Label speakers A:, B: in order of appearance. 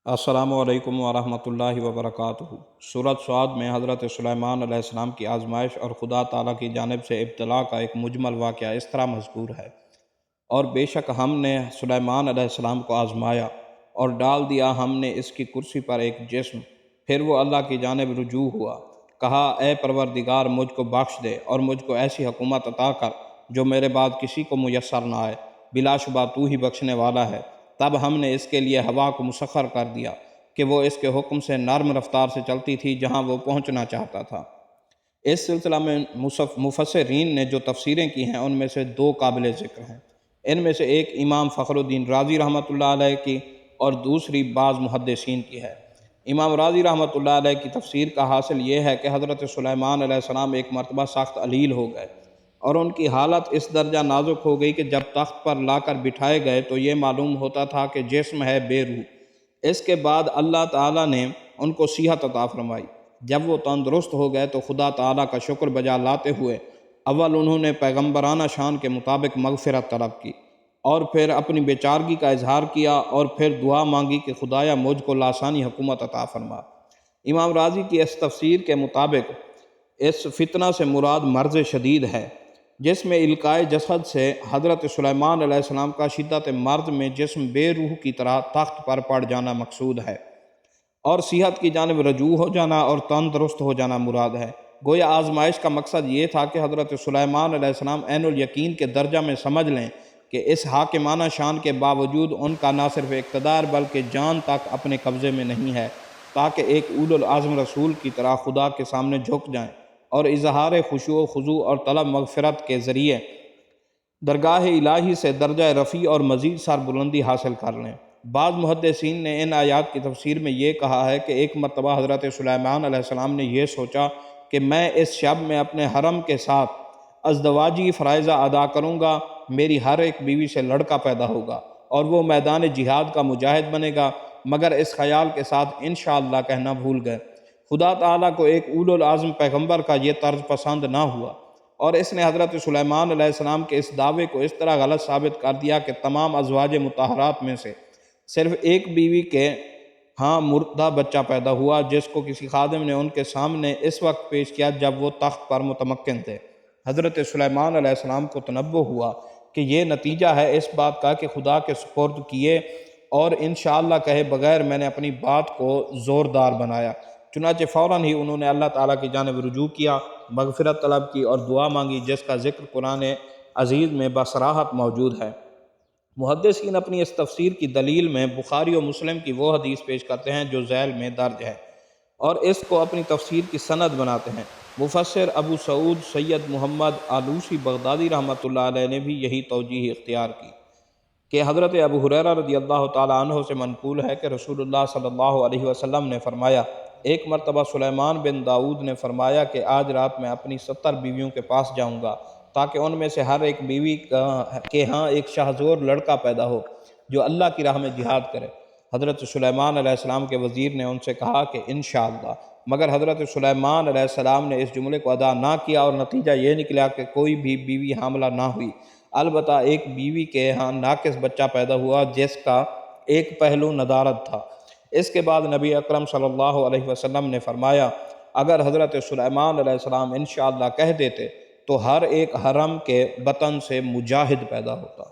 A: السلام علیکم ورحمۃ اللہ وبرکاتہ۔ سورۃ صاد میں حضرت سلیمان علیہ السلام کی آزمائش اور خدا تعالیٰ کی جانب سے ابتلا کا ایک مجمل واقعہ اس طرح مذکور ہے: اور بے شک ہم نے سلیمان علیہ السلام کو آزمایا اور ڈال دیا ہم نے اس کی کرسی پر ایک جسم، پھر وہ اللہ کی جانب رجوع ہوا، کہا اے پروردگار مجھ کو بخش دے اور مجھ کو ایسی حکومت عطا کر جو میرے بعد کسی کو میسر نہ آئے، بلا شبہ تو ہی بخشنے والا ہے۔ تب ہم نے اس کے لیے ہوا کو مسخر کر دیا کہ وہ اس کے حکم سے نرم رفتار سے چلتی تھی جہاں وہ پہنچنا چاہتا تھا۔ اس سلسلہ میں مفسرین نے جو تفسیریں کی ہیں ان میں سے دو قابل ذکر ہیں۔ ان میں سے ایک امام فخر الدین رازی رحمۃ اللہ علیہ کی اور دوسری بعض محدثین کی ہے۔ امام رازی رحمۃ اللہ علیہ کی تفسیر کا حاصل یہ ہے کہ حضرت سلیمان علیہ السلام ایک مرتبہ سخت علیل ہو گئے اور ان کی حالت اس درجہ نازک ہو گئی کہ جب تخت پر لا کر بٹھائے گئے تو یہ معلوم ہوتا تھا کہ جسم ہے بے روح۔ اس کے بعد اللہ تعالیٰ نے ان کو صحت عطا فرمائی۔ جب وہ تندرست ہو گئے تو خدا تعالیٰ کا شکر بجا لاتے ہوئے اول انہوں نے پیغمبرانہ شان کے مطابق مغفرت طلب کی، اور پھر اپنی بیچارگی کا اظہار کیا، اور پھر دعا مانگی کہ خدایا مجھ کو لاسانی حکومت عطا فرما۔ امام راضی کی اس تفسیر کے مطابق اس فتنہ سے مراد مرض شدید ہے، جس میں القائے جسد سے حضرت سلیمان علیہ السلام کا شدت مرض میں جسم بے روح کی طرح تخت پر پڑ جانا مقصود ہے، اور صحت کی جانب رجوع ہو جانا اور تندرست ہو جانا مراد ہے۔ گویا آزمائش کا مقصد یہ تھا کہ حضرت سلیمان علیہ السلام عین الیقین کے درجہ میں سمجھ لیں کہ اس حاکمانہ شان کے باوجود ان کا نہ صرف اقتدار بلکہ جان تک اپنے قبضے میں نہیں ہے، تاکہ ایک اولو العزم رسول کی طرح خدا کے سامنے جھک جائیں اور اظہار خشوع و خضوع اور طلب مغفرت کے ذریعے درگاہ الہی سے درجہ رفیع اور مزید سر بلندی حاصل کر لیں۔ بعض محدثین نے ان آیات کی تفسیر میں یہ کہا ہے کہ ایک مرتبہ حضرت سلیمان علیہ السلام نے یہ سوچا کہ میں اس شب میں اپنے حرم کے ساتھ ازدواجی فرائضہ ادا کروں گا، میری ہر ایک بیوی سے لڑکا پیدا ہوگا اور وہ میدان جہاد کا مجاہد بنے گا، مگر اس خیال کے ساتھ انشاءاللہ کہنا بھول گئے۔ خدا تعالیٰ کو ایک اولو العزم پیغمبر کا یہ طرز پسند نہ ہوا، اور اس نے حضرت سلیمان علیہ السلام کے اس دعوے کو اس طرح غلط ثابت کر دیا کہ تمام ازواج مطہرات میں سے صرف ایک بیوی کے ہاں مردہ بچہ پیدا ہوا، جس کو کسی خادم نے ان کے سامنے اس وقت پیش کیا جب وہ تخت پر متمکن تھے۔ حضرت سلیمان علیہ السلام کو تنبہ ہوا کہ یہ نتیجہ ہے اس بات کا کہ خدا کے سپرد کیے اور انشاءاللہ کہے بغیر میں نے اپنی بات کو زوردار بنایا۔ چنانچہ فوراً ہی انہوں نے اللہ تعالیٰ کی جانب رجوع کیا، مغفرت طلب کی اور دعا مانگی، جس کا ذکر قرآن عزیز میں بصراحت موجود ہے۔ محدثین اپنی اس تفسیر کی دلیل میں بخاری و مسلم کی وہ حدیث پیش کرتے ہیں جو ذیل میں درج ہے، اور اس کو اپنی تفسیر کی سند بناتے ہیں۔ مفسر ابو سعود سید محمد آلوسی بغدادی رحمۃ اللہ علیہ نے بھی یہی توجیہ اختیار کی کہ حضرت ابو ہریرہ رضی اللہ تعالیٰ عنہ سے منقول ہے کہ رسول اللہ صلی اللہ علیہ وسلم نے فرمایا، ایک مرتبہ سلیمان بن داؤد نے فرمایا کہ آج رات میں اپنی 70 بیویوں کے پاس جاؤں گا تاکہ ان میں سے ہر ایک بیوی کے ہاں ایک شاہزور لڑکا پیدا ہو جو اللہ کی راہ میں جہاد کرے۔ حضرت سلیمان علیہ السلام کے وزیر نے ان سے کہا کہ انشاءاللہ، مگر حضرت سلیمان علیہ السلام نے اس جملے کو ادا نہ کیا اور نتیجہ یہ نکلا کہ کوئی بھی بیوی حاملہ نہ ہوئی، البتہ ایک بیوی کے ہاں ناقص بچہ پیدا ہوا جس کا ایک پہلو ندارت تھا۔ اس کے بعد نبی اکرم صلی اللہ علیہ وسلم نے فرمایا، اگر حضرت سلیمان علیہ السلام انشاءاللہ کہہ دیتے تو ہر ایک حرم کے بطن سے مجاہد پیدا ہوتا۔